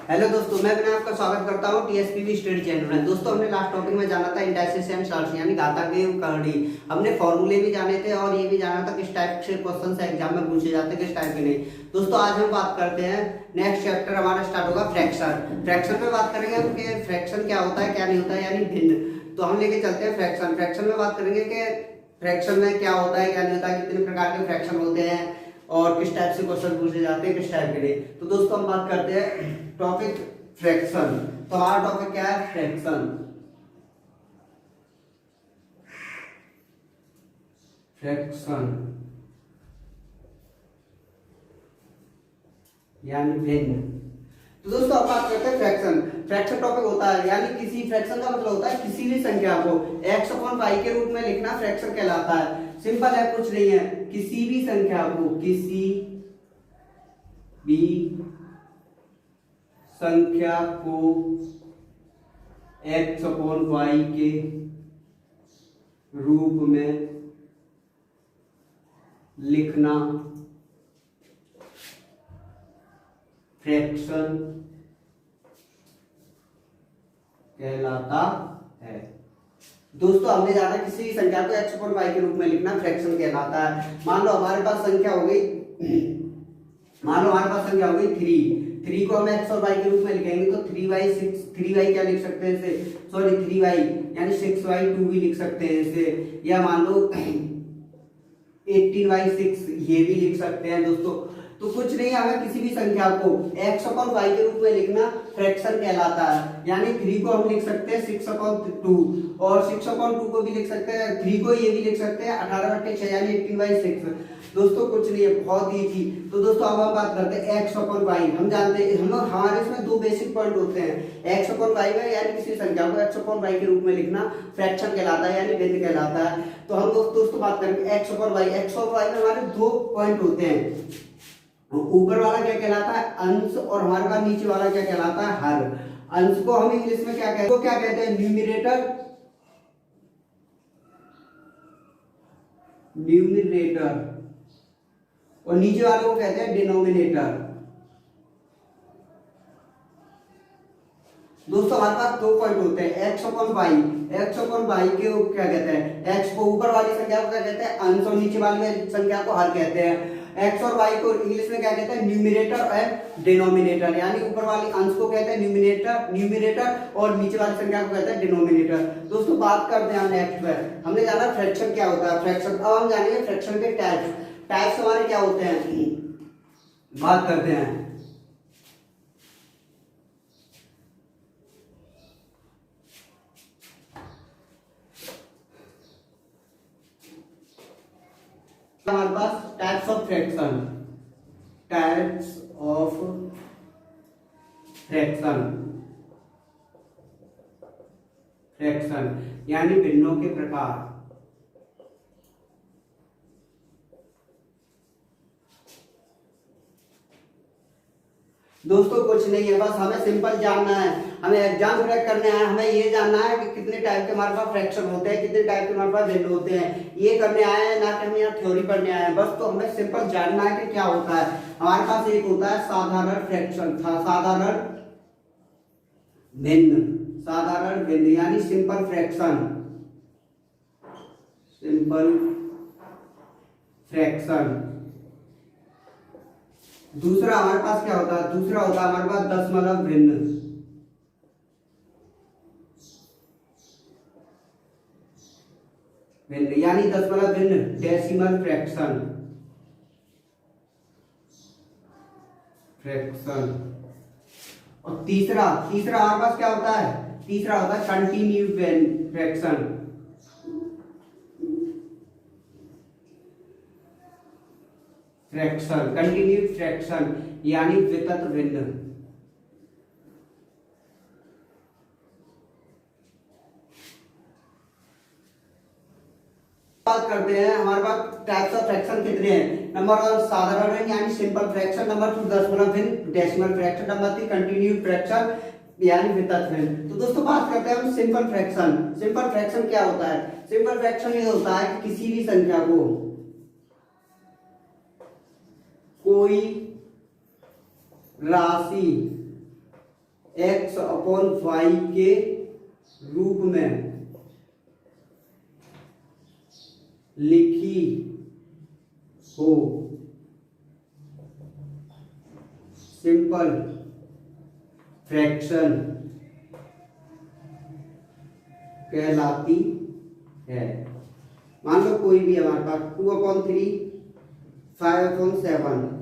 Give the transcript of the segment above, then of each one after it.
Hello दोस्तों, मैं आपका स्वागत करता हूं टीएसपीवी स्टडी चैनल में। दोस्तों, हमने लास्ट टॉपिक में जाना था इंडाइसिस एंड सॉल्ट्स यानी घातांक एवं करड़ी। हमने फॉर्मूले भी जाने थे और ये भी जाना था किस टाइप से क्वेश्चन एग्जाम में पूछे जाते हैं, किस टाइप के नहीं। दोस्तों, आज हम बात करते हैं, नेक्स्ट चैप्टर हमारा स्टार्ट होगा फ्रैक्शन। फ्रैक्शन में बात करेंगे कि फ्रैक्शन क्या होता है, क्या नहीं होता है, यानी भिन्न। तो हम लेके चलते हैं फ्रैक्शन। फ्रैक्शन में बात करेंगे कि फ्रैक्शन में क्या होता है, क्या नहीं होता है, कितने प्रकार के फ्रैक्शन होते हैं और किस टाइप से क्वेश्चन पूछे जाते हैं, किस टाइप के नहीं। तो दोस्तों, हम बात करते हैं टॉपिक फ्रैक्शन। तो हमारा टॉपिक क्या है? फ्रैक्शन। फ्रैक्शन यानी भिन्न। तो दोस्तों, अब बात करते हैं फ्रैक्शन। फ्रैक्शन टॉपिक होता है यानी किसी फ्रैक्शन का मतलब होता है किसी भी संख्या को x अपॉन पाई के रूप में लिखना फ्रैक्शन कहलाता है। सिंपल है, कुछ नहीं है, किसी भी संख्या को, किसी भी संख्या को x अपॉन वाई के रूप में लिखना फ्रैक्शन कहलाता है। दोस्तों, हमने जाना किसी भी संख्या को x अपॉन वाई के रूप में लिखना फ्रैक्शन कहलाता है। मान लो हमारे पास संख्या हो गई, मान लो हमारे पास संख्या हो गई 3 को हम x और y के रूप में लिखेंगे तो 3y क्या लिख सकते हैं इसे, सॉरी 3y यानी 6y2 भी लिख सकते हैं इसे, या मान लो 18y6 ये भी लिख सकते हैं। दोस्तों, तो कुछ नहीं, हमें किसी भी संख्या को x अपॉन y के रूप में लिखना फ्रैक्शन कहलाता है। यानी 3 को हम लिख सकते हैं 6/2 और 6/2 को भी लिख सकते हैं, 3 को ये भी लिख सकते हैं 18/6 यानी 18/6। दोस्तों, कुछ नहीं है, बहुत इजी। तो दोस्तों, अब हम बात करते हैं x अपॉन y। हम जानते हैं हमारे इसमें दो बेसिक पॉइंट होते हैं, x अपॉन y में यानी किसी संख्या को x अपॉन y के रूप में लिखना फ्रैक्शन कहलाता है यानी भिन्न कहलाता है। तो हम दोस्तों बात करेंगे x अपॉन y। x और y में हमारे दो पॉइंट होते हैं, ऊपर वाला क्या कहलाता है अंश और हमारे पास नीचे वाला क्या कहलाता है हर। अंश को हम इंग्लिश में क्या कहते हैं न्यूमरेटर, और नीचे वाले को कहते हैं डिनोमिनेटर। दोस्तों, हमारे पास दो पॉइंट होते हैं x upon y। x upon y के क्या कहते हैं, x को ऊपर वाली संख्या को क्या कहते हैं अंश और नीचे वाली संख्या को हर कहते हैं। x और y को इंग्लिश में क्या कहते हैं न्यूमरेटर और डिनोमिनेटर, यानी ऊपर वाली अंश को कहते हैं न्यूमरेटर और नीचे वाली संख्या को कहते हैं डिनोमिनेटर। दोस्तों, बात करते हैं नेक्स्ट पर। हमने जाना फ्रैक्शन क्या होता है, फ्रैक्शन। अब हम जानेंगे फ्रैक्शन के टाइप्स हमारे क्या होते हैं, बात करते हैं। हमारे पास टाइप्स ऑफ फ्रैक्शन, फ्रैक्शन यानी भिन्नों के प्रकार। दोस्तों, कुछ नहीं है, बस हमें सिंपल जानना है, हमें एग्जाम क्रैक करने आए, हमें ये जानना है कि कितने टाइप के हमारे पास फ्रैक्शन होते हैं, कितने टाइप के हमारे पास भिन्न होते हैं, ये करने आए हैं, ना कि हम यहाँ थ्योरी पढ़ने आए हैं। बस तो हमें सिंपल जानना है कि क्या होता है। हमारे पास एक होता है साधारण फ्रैक्शन, साधारण भिन्न यानी सिंपल फ्रैक्शन। दूसरा हमारे पास क्या होता है, दूसरा होता है हमारे पास दशमलव भिन्न, यानी दशमलव भिन्न डेसिमल फ्रैक्शन। और तीसरा हमारे पास क्या होता है, तीसरा होता है कंटिन्यू फ्रैक्शन, कंटिन्यू फ्रैक्शन यानी वितत भिन्न। बात करते हैं, हमारे पास टाइप्स ऑफ फ्रैक्शन कितने हैं। नंबर 1 साधारण यानी सिंपल फ्रैक्शन, नंबर 2 दशमलव भिन्न decimal fraction, number 3 continue fraction यानी वितत भिन्न। तो दोस्तों, बात करते हैं हम सिंपल फ्रैक्शन। सिंपल फ्रैक्शन क्या होता है, सिंपल फ्रैक्शन ये होता है कि किसी भी संख्या को कोई राशि एक्स अपॉन वाई के रूप में लिखी हो सिंपल फ्रैक्शन कहलाती है। मान लो कोई भी हमारे पास 2/3 5/7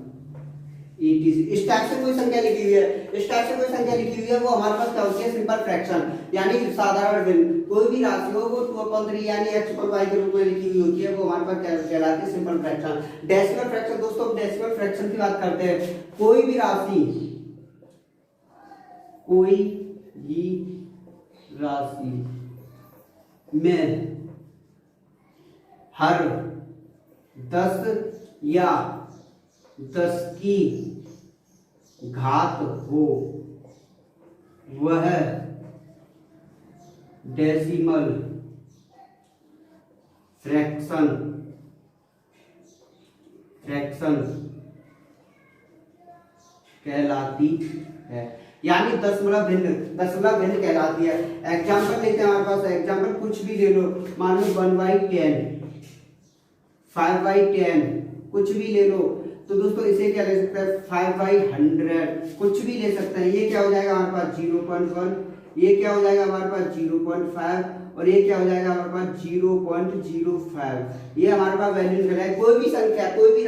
इस टाइप से कोई संख्या लिखी हुई है, इस टाइप से कोई संख्या लिखी हुई है, वो हमारे पास क्या होती है, सिंपल फ्रैक्शन यानी साधारण भिन्न। कोई भी राशि हो वो 2/3 यानी x पर y के रूप में लिखी हुई होती है, वो हमारे पास कहलाती है सिंपल फ्रैक्शन। डेसिमल फ्रैक्शन दोस्तों, हम डेसिमल फ्रैक्शन की बात करते हैं। कोई भी राशि में हर 10 या 10 की घात हो वह डेसिमल फ्रैक्शन कहलाती है, यानी दशमलव भिन्न कहलाती है। एग्जाम्पल लेते हैं, हमारे पास एग्जाम्पल कुछ भी ले लो, मान लो 1/10 5/10 कुछ भी ले लो, तो दोस्तों इसे क्या ले सकते हैं 5/100 कुछ भी ले सकते हैं। ये क्या हो जाएगा हमारे पास 0.1, ये क्या हो जाएगा हमारे पास 0.5 और ये क्या हो जाएगा हमारे पास 0.05। ये हमारे पास वैल्यू निकला है। कोई भी संख्या कोई भी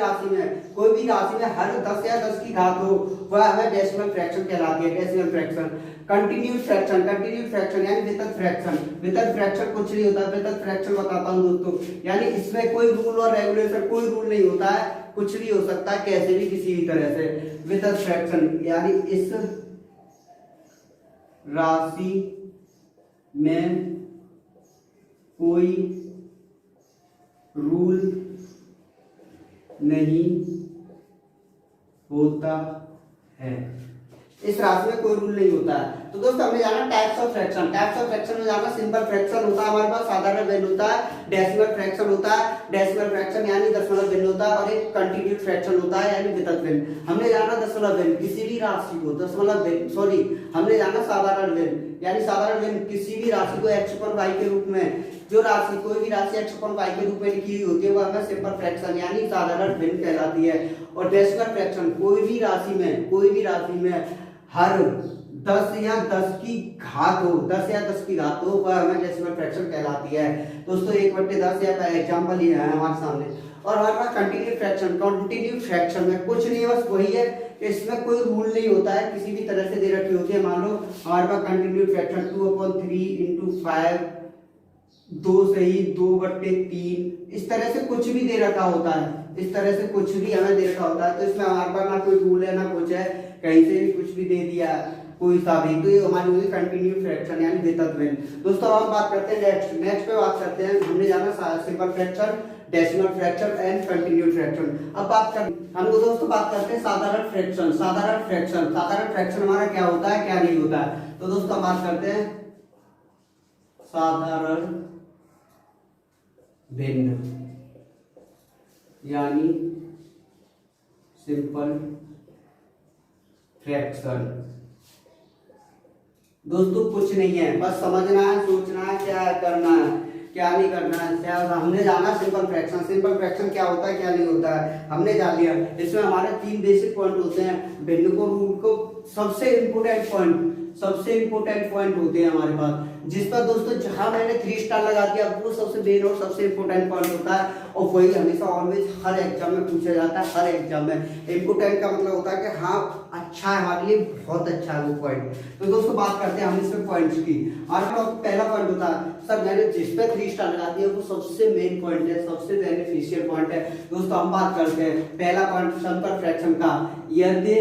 राशि में हर 10 या 10 की घात हो वह हमें डेसिमल फ्रैक्शन कहलाती है। डेसिमल फ्रैक्शन कंटिन्यूड फ्रैक्शन यानी वितत फ्रैक्शन कुछ नहीं होता। वितत फ्रैक्शन बताता हूँ दोस्तों, यानी इसमें कोई रूल और रेगुलेशन कोई रूल नहीं होता है, कुछ भी हो सकता है कैसे भी किसी भी तरह से। वितत फ्रैक्शन यानी इस राशि में कोई रूल नहीं होता है, इस राशि में कोई रूल नहीं होता है। तो दोस्तों हमने जाना टाइप्स ऑफ फ्रैक्शन में जाना सिंपल फ्रैक्शन होता है हमारे पास, साधारण भिन्न होता है, डेसिमल फ्रैक्शन होता है, डेसिमल फ्रैक्शन यानी दशमलव भिन्न होता है, और एक कंटिन्यूड फ्रैक्शन होता है यानी वितत भिन्न। हमने जाना दशमलव भिन्न किसी भी राशि को हमने जाना साधारण भिन्न यानी साधारण भिन्न किसी भी राशि को x पर y के रूप में, जो राशि कोई भी राशि x पर y के रूप में लिखी हुई होती है वो हमें सिंपल फ्रैक्शन यानी साधारण भिन्न कहलाती है। और डेसिमल फ्रैक्शन कोई भी राशि में हर 10 या 10 की घात हो वह हमें डेसिमल फ्रैक्शन कहलाती है। दोस्तों 1/10 या एग्जांपल ये है हमारे सामने। और हमारे पास कंटिन्यूड फ्रैक्शन में कुछ नहीं है, बस वही है, इसमें कोई रूल नहीं होता है, किसी भी तरह से दे रखी होती है। मान लो हमारे पास कंटिन्यूड फ्रैक्शन 2/3 × 5 2 सही 2/3 इस तरह से कुछ भी दे रखा होता है, इस तरह से कुछ भी हमें दे रखा होता है। तो इसमें हमारे पास ना कोई रूल है ना कुछ है, कहीं से भी कुछ भी दे दिया कोई सा भी, तो ये हमारी होगी कंटिन्यूड फ्रैक्शन यानी वितत भिन्न। दोस्तों हम बात करते हैं नेक्स्ट पे बात करते हैं। हमने जाना simple fraction, decimal fraction and continued fraction. अब हम दोस्तों बात करते हैं साधारण फ्रैक्शन हमारा क्या होता है क्या नहीं होता है। तो दोस्तों हम बात करते हैं साधारण भिन्न यानी सिंपल फ्रैक्शन। दोस्तों कुछ नहीं है, बस समझना है, सोचना है, क्या करना है क्या नहीं करना है। हमने जाना सिंपल फ्रैक्शन क्या होता है क्या नहीं होता है हमने जान लिया। इसमें हमारे 3 बेसिक पॉइंट होते हैं, भिन्न को रूल को सबसे इंपोर्टेंट पॉइंट होते हैं हमारे पास, जिस पर दोस्तों जहां मैंने 3 स्टार लगा दिया वो सबसे मेन और सबसे इंपोर्टेंट पॉइंट होता है, और वही हमेशा ऑलवेज हर एग्जाम में पूछा जाता है। हर एग्जाम में इंपोर्टेंट का मतलब होता है कि हाँ अच्छा है हमारे लिए, बहुत अच्छा है वो पॉइंट। तो दोस्तों बात करते हैं हम इसमें पॉइंट्स की। हमारे पास पहला पॉइंट होता है सर मैंने जिस पे 3 स्टार लगा दिया वो सबसे मेन पॉइंट है, सबसे बेनिफिशियल पॉइंट है। दोस्तों हम बात करते हैं पहला पॉइंट सिंपल फ्रैक्शन का। यदि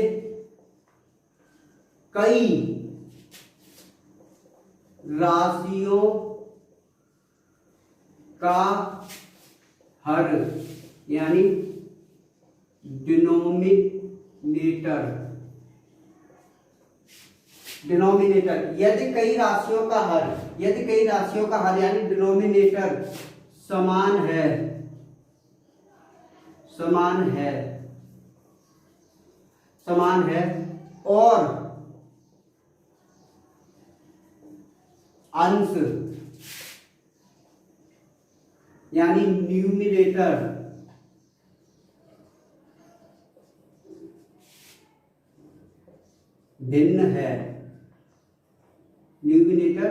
कई राशियों का हर यानी डिनोमिनेटर यदि कई राशियों का हर यानी डिनोमिनेटर समान है और अंश यानी न्यूमिनेटर भिन्न है, न्यूमिनेटर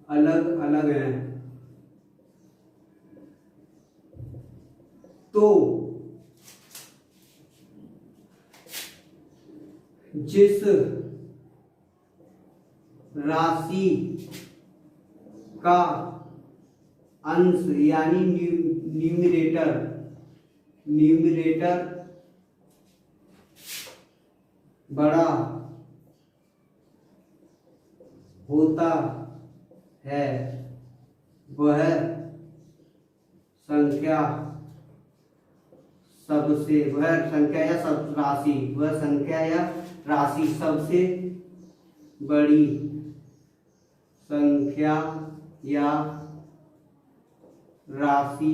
अलग अलग है, तो जिस राशि का अंश यानी न्यूमिनेटर बड़ा होता है वह संख्या या राशि सबसे बड़ी संख्या या राशि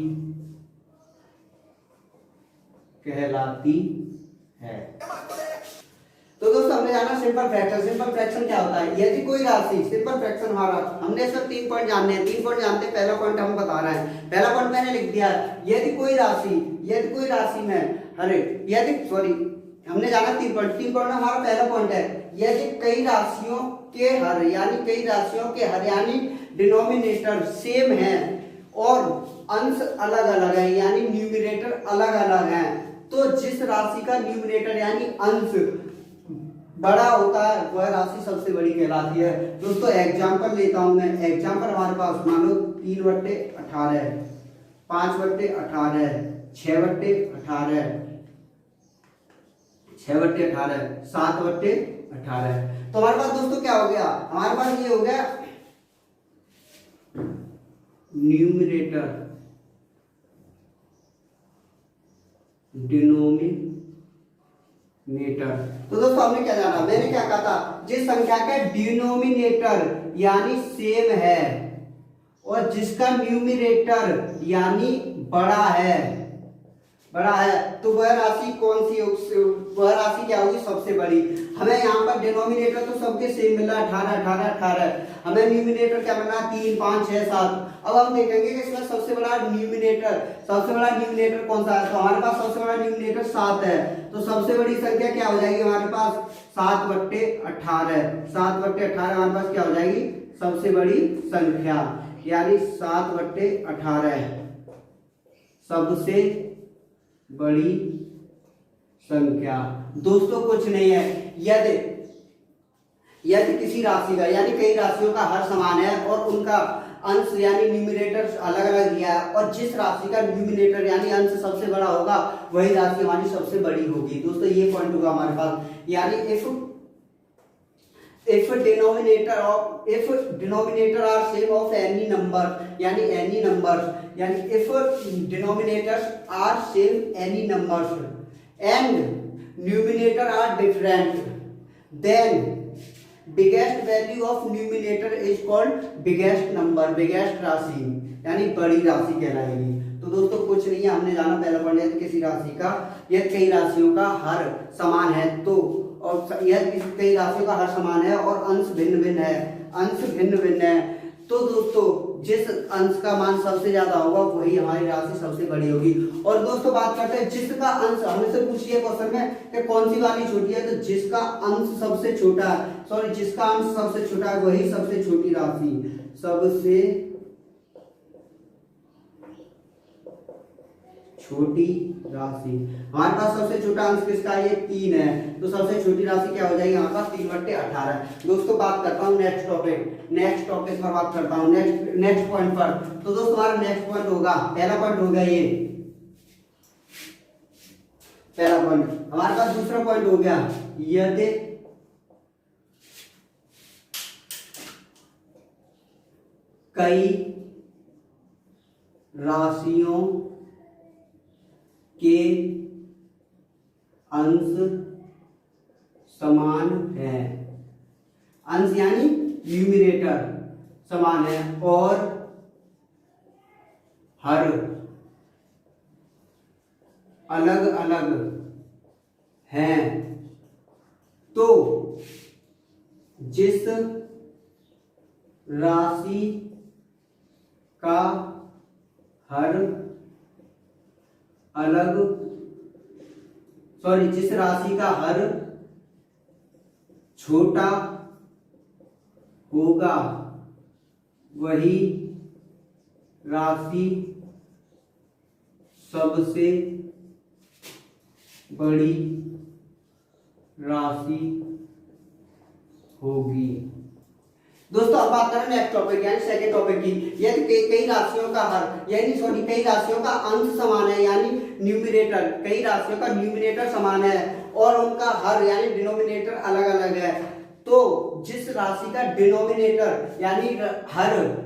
कहलाती है। तो दोस्तों हमने जाना सिंपल फ्रैक्शन। सिंपल फ्रैक्शन क्या होता है? यदि कोई राशि, सिंपल फ्रैक्शन हमारा, हमने इसमें 3 पॉइंट जानने हैं, 3 पॉइंट जानते हैं। पहला पॉइंट हम बता रहे हैं, पहला पॉइंट मैंने लिख दिया। यदि कोई राशि में हमने जाना 3 पॉइंट में हमारा पहला पॉइंट है, यदि कई राशियों के हर यानी डिनोमिनेटर सेम है और अंश अलग अलग है यानी न्यूमिनेटर अलग अलग है, तो जिस राशि का न्यूमिनेटर यानी अंश बड़ा होता है वह राशि सबसे बड़ी कहलाती है। दोस्तों एग्जांपल लेता हूं मैं। एग्जांपल हमारे पास मान लो 3/18, 5/18, 6/18, 6/18, 7/18। तो हमारे पास दोस्तों क्या हो गया? हमारे पास ये हो गया न्यूमिनेटर डिनोमिनेटर। तो दोस्तों हमने क्या जाना? मैंने क्या कहा था? जिस संख्या का डिनोमिनेटर यानी सेम है और जिसका न्यूमिनेटर यानी बड़ा है, तो वह राशि कौन सी? वह राशि क्या होगी? सबसे बड़ी। हमें यहाँ पर डिनोमिनेटर तो सबके सेम मिला 18। हमें न्यूमिनेटर क्या मिला? 3, 5, 6, 7। अब हम देखेंगे कि इसमें सबसे बड़ा न्यूमिनेटर कौन सा है। तो हमारे पास सबसे बड़ा न्यूमिनेटर 7 है, तो सबसे बड़ी संख्या क्या हो जाएगी हमारे पास? 7/18। 7/18 हमारे पास क्या हो जाएगी? सबसे बड़ी संख्या, यानी 7/18 सबसे बड़ी संख्या। दोस्तों कुछ नहीं है, यदि किसी राशि का यानी कई राशियों का हर समान है और उनका अंश यानी न्यूमिनेटर अलग अलग दिया है, और जिस राशि का न्यूमिनेटर यानी अंश सबसे बड़ा होगा वही राशि हमारी सबसे बड़ी होगी। दोस्तों ये पॉइंट होगा हमारे पास, यानी if denominator are same of any number, यानी if denominators are same any numbers and numerator are different, then biggest value of numerator is called biggest राशि, यानी बड़ी राशि कहलाएगी। तो दोस्तों कुछ नहीं है, हमने जाना पहला पॉइंट, यदि किसी राशि का या कई राशियों का हर समान है तो, और यह कई राशियों का हर समान है और अंश भिन्न भिन्न है, तो दोस्तों जिस अंश का मान सबसे ज्यादा होगा वही हमारी राशि सबसे बड़ी होगी। और दोस्तों बात करते हैं जिसका अंश, हमने से पूछी है क्वेश्चन में कि कौन सी वाली छोटी है, तो जिसका अंश सबसे छोटा है, वही सबसे छोटी राशि, सबसे छोटी राशि। हमारे पास सबसे छोटा अंश किसका है? ये 3 है, तो सबसे छोटी राशि क्या हो जाएगी हमारे पास? 3/18। दोस्तों बात करता हूँ नेक्स्ट टॉपिक पर बात करता हूँ, नेक्स्ट पॉइंट पर। तो दोस्तों हमारा नेक्स्ट पॉइंट होगा, पहला पॉइंट हो गया ये पहला पॉइंट। हमारे पास दूसरा पॉइंट हो गया, यदि कई राशियों के अंश समान है, अंश यानी न्यूमिनेटर समान है और हर अलग अलग हैं, तो जिस राशि का हर जिस राशि का हर छोटा होगा वही राशि सबसे बड़ी राशि होगी। दोस्तों अब बात करें नेक्स्ट टॉपिक यानी सेकंड टॉपिक की। यदि कई राशियों का हर यानी कई राशियों का अंश समान है यानी न्यूमरेटर, कई राशियों का न्यूमरेटर समान है और उनका हर यानी डिनोमिनेटर अलग अलग है, तो जिस राशि का डिनोमिनेटर यानी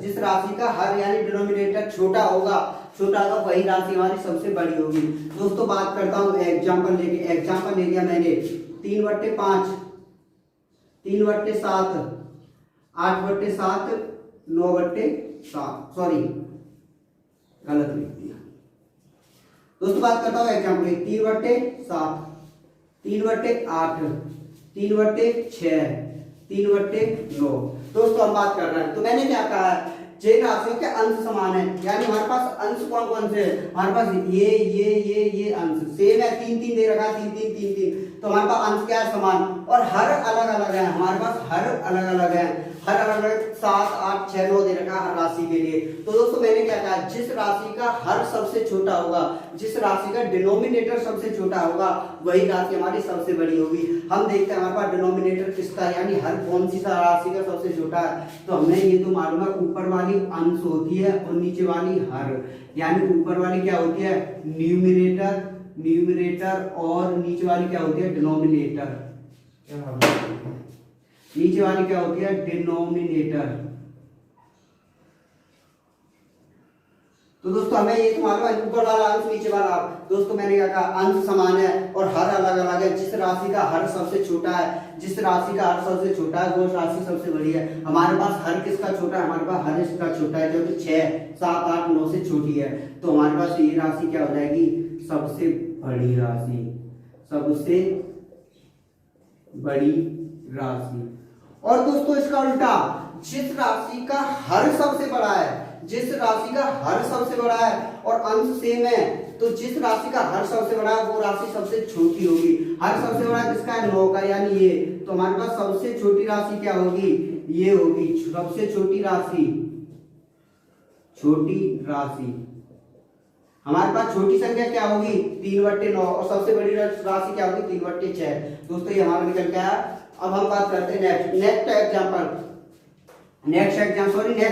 जिस राशि का हर यानी डिनोमिनेटर छोटा होगा वही राशि हमारी सबसे बड़ी होगी। दोस्तों बात करता हूँ एग्जाम्पल ले लिया मैंने 3/5, 3/7, 8/7, 9/7, सॉरी गलत लिख दिया। दोस्तों बात करता हूँ एग्जाम्पल 3/7, 3/8, 3/6, 3/9। दोस्तों हम बात कर रहे हैं तो मैंने क्या कहा है, जिन राशियों के अंश समान है यानी हमारे पास अंश कौन कौन से हैं, हमारे पास ये अंश सेम है, 3 दे रखा है, 3, तो हमारे पास अंश क्या है, समान, और हर अलग अलग है, हमारे पास हर अलग अलग है, हर अलग अलग 7, 8, 6, 9 दे रखा है हर राशि के लिए। तो दोस्तों मैंने क्या कहा, जिस राशि का हर सबसे छोटा होगा, जिस राशि का डिनोमिनेटर सबसे छोटा होगा वही राशि हमारी सबसे बड़ी होगी। हम देखते हैं हमारे पास डिनोमिनेटर किसका यानी हर कौन सी राशि का सबसे छोटा है, तो हमें ये तो मालूम है ऊपर वाली अंश होती है और नीचे वाली हर, यानी ऊपर वाली क्या होती है न्यूमरेटर और नीचे वाली क्या होती है डिनोमिनेटर, नीचे वाली क्या होती है डिनोमिनेटर। तो दोस्तों हमें ये तो मालूम है ऊपर वाला अंश नीचे वाला। दोस्तों मैंने क्या कहा, अंश समान है और हर अलग अलग है, जिस राशि का हर सबसे छोटा है, जिस राशि का हर सबसे छोटा है वो राशि सबसे बड़ी है। हमारे पास हर किसका छोटा है, हमारे पास हर इसका छोटा है जो कि 6, 7, 8, 9 से छोटी है, तो हमारे पास ये राशि क्या हो जाएगी, सबसे बड़ी राशि, सबसे बड़ी राशि। और दोस्तों इसका उल्टा, जिस राशि का हर सबसे बड़ा है, जिस राशि का हर सबसे बड़ा है और अंश सेम है, तो जिस राशि का हर सबसे बड़ा है वो राशि सबसे छोटी होगी। हर सबसे बड़ा किसका है, 9 का, यानी ये, तो हमारे पास सबसे छोटी राशि क्या होगी, ये होगी सबसे छोटी राशि, हमारे पास छोटी संख्या क्या होगी 3/9 और सबसे बड़ी राशि क्या होगी 3/6। दोस्तों ये हमारा निकल गया। अब हम बात करते हैं नेक्स्ट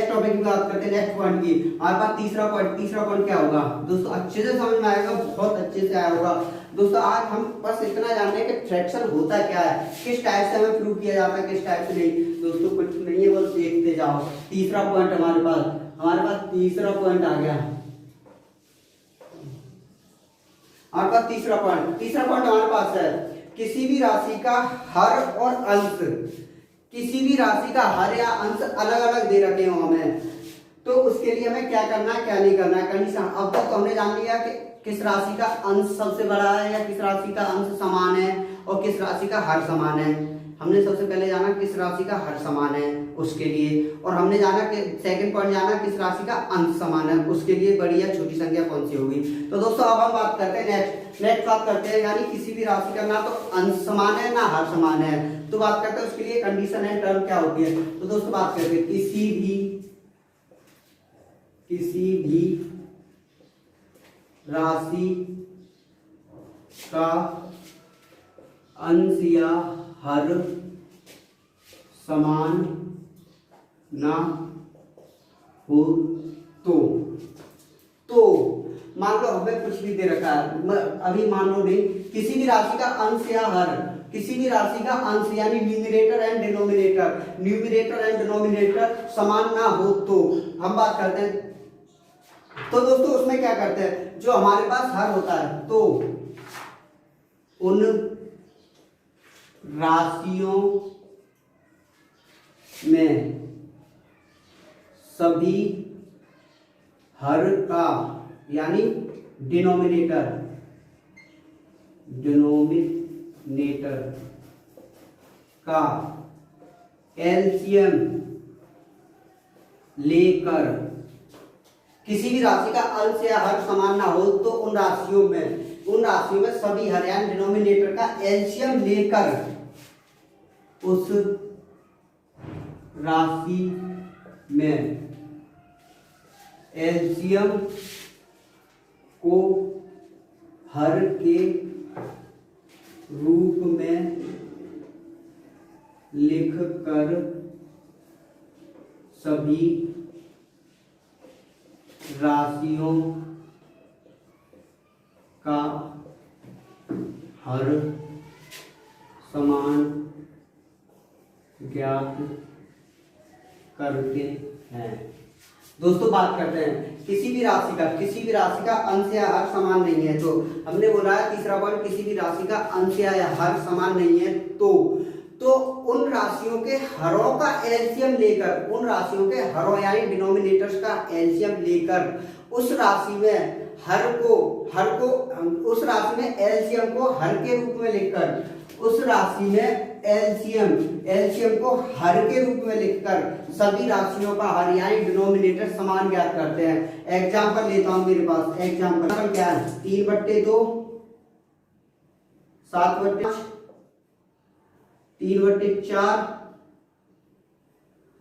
टॉपिक की बात करते हैं, नेक्स्ट पॉइंट की। हमारे पास तीसरा पॉइंट क्या होगा दोस्तों, अच्छे से समझ में आएगा, बहुत अच्छे से आया होगा। दोस्तों आज हम बस इतना जानने कि फ्रैक्शन होता क्या है, किस टाइप से हमें प्रूव किया जाता है, किस टाइप से नहीं। दोस्तों कुछ नहीं है, बस देखते जाओ। तीसरा पॉइंट हमारे पास तीसरा पॉइंट आ गया। हमारे पास तीसरा पॉइंट हमारे पास है, किसी भी राशि का हर और अंश, किसी भी राशि का हर या अंश अलग अलग दे रखे हो हमें, तो उसके लिए हमें क्या करना है क्या नहीं करना है। कंडीशन अब तक तो हमने जान लिया कि किस राशि का अंश सबसे बड़ा है या किस राशि का अंश समान है और किस राशि का हर समान है। हमने सबसे पहले जाना किस राशि का हर समान है उसके लिए, और हमने जाना कि सेकंड पॉइंट जाना किस राशि का अंश समान है उसके लिए बड़ी या छोटी संख्या कौन सी होगी। तो दोस्तों अब हम बात करते हैं नेक्स्ट बात करते हैं, यानी किसी भी राशि का ना तो अंश समान है ना हर समान है, तो बात करते हैं उसके लिए कंडीशन है टर्म क्या होती है। तो दोस्तों बात करते हैं किसी भी राशि का अंश या हर समान ना हो तो मान लो हमें कुछ भी दे रखा है, अभी मान लो नहीं, किसी भी राशि का अंश या हर, किसी भी राशि का अंश यानी न्यूमरेटर एंड डिनोमिनेटर समान ना हो तो हम बात करते हैं। तो दोस्तों उसमें क्या करते हैं, जो हमारे पास हर होता है तो उन राशियों में सभी हर का यानी डिनोमिनेटर का एलसीएम लेकर किसी भी राशि का अंश या हर समान ना हो तो उन राशियों में सभी हर यानी डिनोमिनेटर का एलसीएम लेकर उस राशि में एलसीएम को हर के रूप में लिखकर सभी राशियों का हर समान ज्ञात करते हैं। दोस्तों बात करते हैं किसी भी राशि का अंश या हर समान नहीं है। तो हमने बोला है तीसरा पॉइंट, किसी भी राशि का अंश या हर समान नहीं है तो उन राशियों के हरों का एलसीएम लेकर, उन राशियों के हरों यानी डिनोमिनेटर्स का एलसीएम लेकर उस राशि में उस राशि में एलसीएम को हर के रूप में लिखकर उस राशि में एलसीएम को हर के रूप में लिखकर सभी राशियों का हर यानी डिनोमिनेटर समान ज्ञात करते हैं। एग्जाम्पल लेता हूं मेरे पास। एग्जाम्पल क्या है? 3/2, 7/5, 3/4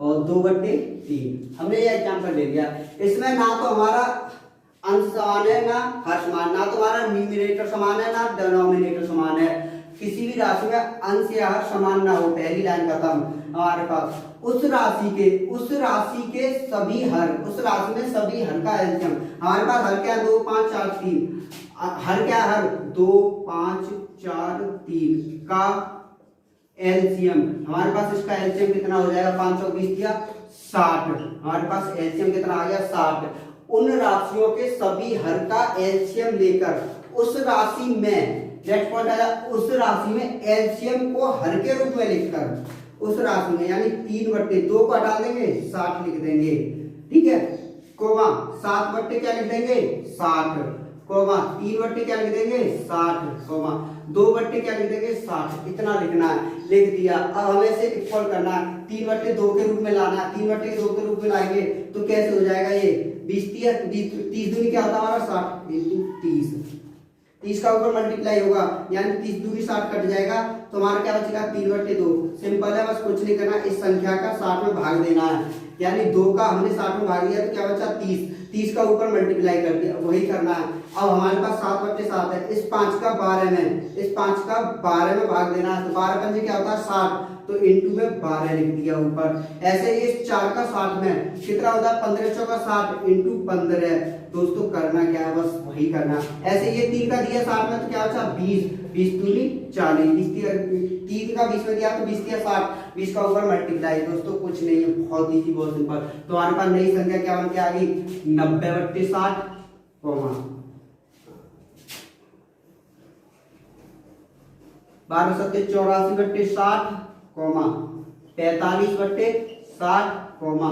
और 2/3। हमने ये एग्जाम्पल ले लिया। इसमें ना तो हमारा अंश समान है ना हर समान, ना तो हमारा न्यूमरेटर समान है ना डिनोमिनेटर समान है। किसी भी राशि में अंश या हर समान ना हो, पहली लाइन खत्म। हमारे पास उस राशि के सभी हर, उस राशि में सभी हर का एलसीएम। हमारे पास हर क्या है? 2, 5, 4, 3। हर क्या है? हर 2, 5, 4, 3 का एलसीएम। हमारे पास इसका एलसीएम कितना हो जाएगा? 520 या 60। हमारे पास एलसीएम कितना आ गया? 60। उन राशियों के सभी हर का एलसीएम लेकर उस राशि में नेक्स्ट पॉइंट आया, उस राशि में एलसीएम को हर के रूप में लिखकर उस राशि में यानी 3/2 को हटा देंगे 60 लिख देंगे, ठीक है, कोमा 7/2 क्या लिख देंगे? 60, कोमा 3/2 क्या लिख देंगे? 60, कोमा 2/2 क्या लिख देंगे? 60। इतना लिखना है, लिख दिया। अब हमें इसे इक्वल करना है, 3/2 के रूप में लाना है। 3/2 के रूप में लाएंगे तो कैसे हो जाएगा? ये 30 दूनी क्या होता है हमारा? 60 × 30। 30 का ऊपर मल्टीप्लाई होगा यानी 30 दूनी 60 कट जाएगा तो हमारा क्या बचेगा? 3/2। सिंपल है, बस कुछ नहीं करना, इस संख्या का 60 में भाग देना है। यानी 2 का हमने 60 में भाग दिया तो क्या बचा? 30। 30 का ऊपर मल्टीप्लाई कर दिया, वही करना है। अब हमारे पास 7/7 है, इस 5 का 12 में भाग देना है। तो 12 पंजे क्या होता है? 60, तो इंटू में 12 लिख दिया ऊपर। ऐसे ही इस 4 का 60 में कितना होता है? 15 चौका 60 इंटू 15। दोस्तों करना क्या है? बस वही करना। ऐसे ये 3 का दिया 60 में तो क्या बचा? 20, 20 दूनी 40, 3 का 20 में दिया तो 20 दिया 60, 20 का ऊपर मल्टीप्लाई। दोस्तों कुछ नहीं है, बहुत इजी, बहुत सिंपल। तो हमारे पास नई संख्या क्या बन के आ गई? 90/60, कोमा 12/84/60, कोमा 45/60, कोमा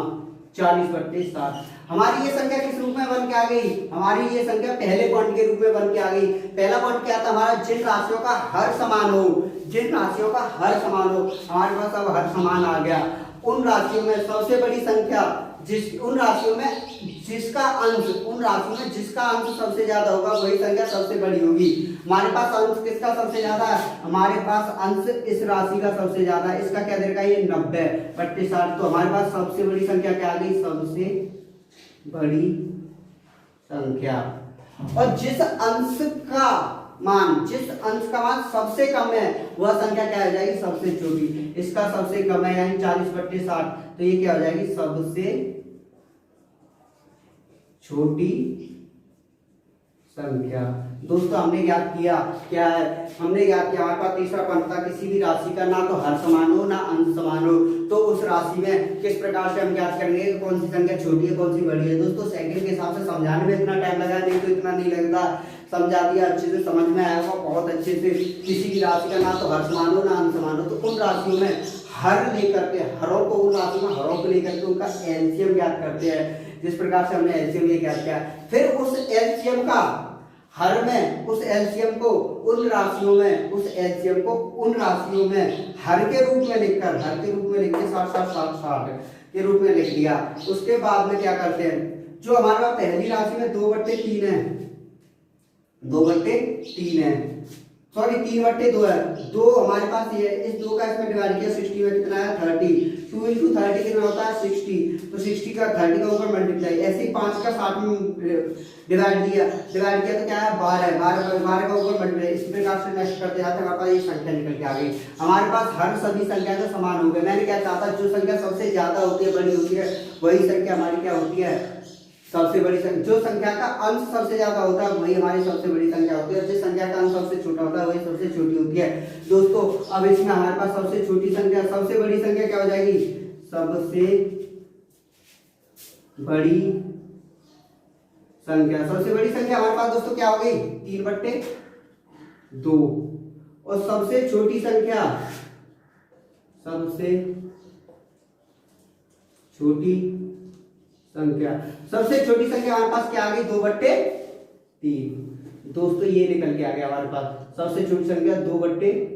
40/60। हमारी ये संख्या किस रूप में बन के आ गई? हमारी ये संख्या पहले पॉइंट के रूप में बन के आ गई। पहला पॉइंट क्या था हमारा? जिन राशियों का हर समान हो, हमारे पास अब हर समान आ गया। उन राशियों में सबसे बड़ी संख्या उन राशियों में जिसका अंश सबसे ज्यादा होगा वही संख्या सबसे बड़ी होगी। हमारे पास अंश किसका सबसे ज्यादा है? हमारे पास अंश इस राशि का सबसे ज्यादा है। इसका क्या देगा? ये 90/60। तो हमारे पास सबसे बड़ी संख्या क्या आ गई? सबसे बड़ी संख्या। और जिस अंश का मान सबसे कम है वह संख्या क्या हो जाएगी? सबसे छोटी। इसका सबसे कम है यानी 40/60, तो ये क्या हो जाएगी? सबसे छोटी संख्या। दोस्तों हमने ज्ञात किया क्या है? हमने ज्ञात किया हमारे पास तीसरा पॉइंट था, किसी भी राशि का ना तो हर समान हो ना अंश समान हो तो उस राशि में किस प्रकार से हम ज्ञात करेंगे कौन सी संख्या छोटी है कौन सी बड़ी है। दोस्तों सेकंड के हिसाब से समझाने में इतना टाइम लगा, नहीं तो इतना नहीं लगता। समझा दिया, अच्छे से समझ में आया होगा बहुत अच्छे से। किसी भी राशि का ना तो हर समान हो ना अंश समान हो तो उन राशियों में हर लेकर के हरों को, उन राशियों में हरों को लेकर के उनका एलसीएम ज्ञात करते हैं। जिस प्रकार से हमने एलसीएम ये ज्ञात किया, फिर उस एलसीएम का हर में उस एलसीएम को उन राशियों में, उस एलसीएम को उन राशियों में हर के रूप में लिखकर, हर के रूप में लिख के 60 60 60 60 के रूप में लिख दिया। उसके बाद में क्या करते हैं, जो हमारे पास पहली राशि में 2/3 है, 2/3 है, सॉरी 3/2 है, 2 हमारे पास ये है, इस 2 का इसमें डिवाइड किया 60 में कितना है 30, 2 × 30 कितना होता है 60, तो 60 का 30 का ऊपर मल्टीप्लाई, ऐसे ही 5 का 60 में डिवाइड किया तो क्या है 12 का ऊपर मल्टीप्लाई। इस प्रकार से नेक्स्ट करते जाते हैं, हमारे पास ये संख्या निकल के आ गई। हमारे पास हर सभी संख्या का समान हो गया। मैंने क्या कहा था, जो संख्या सबसे ज्यादा होती है, बड़ी होती है, वही संख्या हमारी क्या होती है, सबसे बड़ी संख्या। जो संख्या का अंश सबसे ज्यादा होता है वही हमारी सबसे बड़ी संख्या होती है, जिस संख्या का अंश सबसे छोटा होता है वही सबसे छोटी होती है। दोस्तों अब इसमें हमारे पास सबसे छोटी संख्या, सबसे बड़ी संख्या क्या हो जाएगी, सबसे बड़ी संख्या, सबसे बड़ी संख्या हमारे पास दोस्तों क्या हो गई 3/2, और सबसे छोटी संख्या, सबसे छोटी संख्या, सबसे छोटी संख्या हमारे पास क्या आ गई 2/3। दोस्तों ये निकल के आ गया हमारे पास सबसे छोटी संख्या 2/3।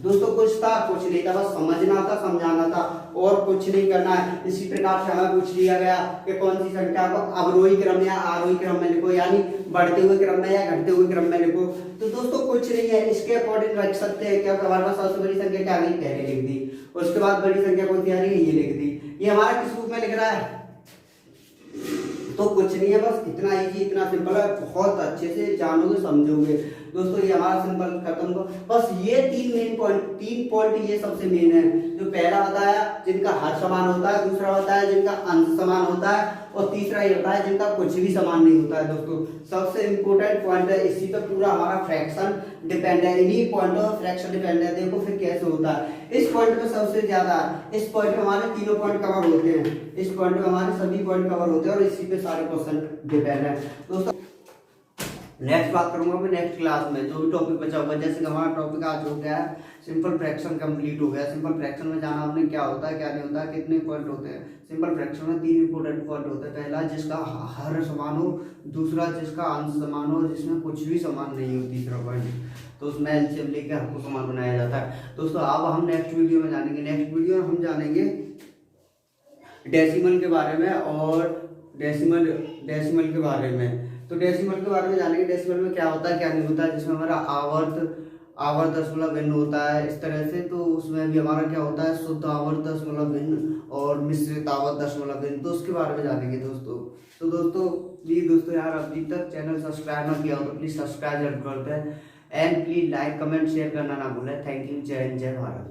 दोस्तों कुछ था, कुछ नहीं था, बस समझना था, समझाना था, और कुछ नहीं करना है। इसी प्रकार से हमें पूछ लिया गया कि कौन सी संख्या को अवरोही क्रम या आरोही क्रम में लिखो, यानी बढ़ते हुए क्रम में या घटते हुए क्रम में लिखो। तो दोस्तों कुछ नहीं है, इसके अकॉर्डिंग रख सकते हैं। क्या हमारे पास सबसे बड़ी संख्या क्या आ गई, पहले लिख दी, उसके बाद बड़ी संख्या कौन सी आ रही है, ये लिख दी। ये हमारा किस रूप में लिख रहा है, तो कुछ नहीं है, बस इतना इजी, इतना सिंपल है, बहुत अच्छे से जानोगे समझोगे। दोस्तों ये हमारा सिंपल खत्म हो, बस ये 3 पॉइंट ये सबसे मेन है। जो पहला बताया जिनका हर समान होता है, दूसरा बताया जिनका अंश समान होता है, और तीसरा ये होता है जिनका कुछ भी समान नहीं होता है। दोस्तों सबसे इंपॉर्टेंट पॉइंट है, इसी पे पूरा हमारा फ्रैक्शन डिपेंड है, इन्हीं पॉइंटों पर फ्रैक्शन डिपेंड है। देखो फिर कैसे होता है, इस पॉइंट पे सबसे ज्यादा, इस पॉइंट पे हमारे तीनों पॉइंट कवर होते हैं, इस पॉइंट पे हमारे सभी पॉइंट कवर होते हैं, और इसी पे सारे क्वेश्चन डिपेंड है। दोस्तों नेक्स्ट बात करूंगा मैं नेक्स्ट क्लास में, जो भी टॉपिक बचा होगा। जैसे हमारा टॉपिक आज हो गया है सिंपल फ्रैक्शन कंप्लीट हो गया। सिंपल फ्रैक्शन में जाना हमने क्या होता है, क्या नहीं होता है, कितने पॉइंट होते हैं। सिंपल फ्रैक्शन में 3 इंपॉर्टेंट पॉइंट होते हैं। पहला जिसका हर समान हो, दूसरा जिसका अंश समान हो, जिसमें कुछ भी समान नहीं हो, तीसरा पॉइंट, तो उसमें एलसीएम लेकर हमको समान बनाया जाता है। दोस्तों अब हम नेक्स्ट वीडियो में जानेंगे, नेक्स्ट वीडियो में हम जानेंगे डेसिमल के बारे में, और डेसिमल के बारे में। तो डेसिमल के बारे में जानेंगे, डेसिमल में क्या होता है क्या नहीं होता है, जिसमें हमारा आवर्त दशमलव भिन्न होता है इस तरह से। तो उसमें भी हमारा क्या होता है, शुद्ध आवर्त दशमलव भिन्न और मिश्रित आवर्त दशमलव भिन्न, तो उसके बारे में जानेंगे दोस्तों। तो दोस्तों प्लीज दोस्तों यार अभी तक चैनल सब्सक्राइब ना किया हो तो प्लीज सब्सक्राइब जरूर करते हैं, and please like comment share करना ना भूलें। थैंक यू, जय हिंद, जय भारत।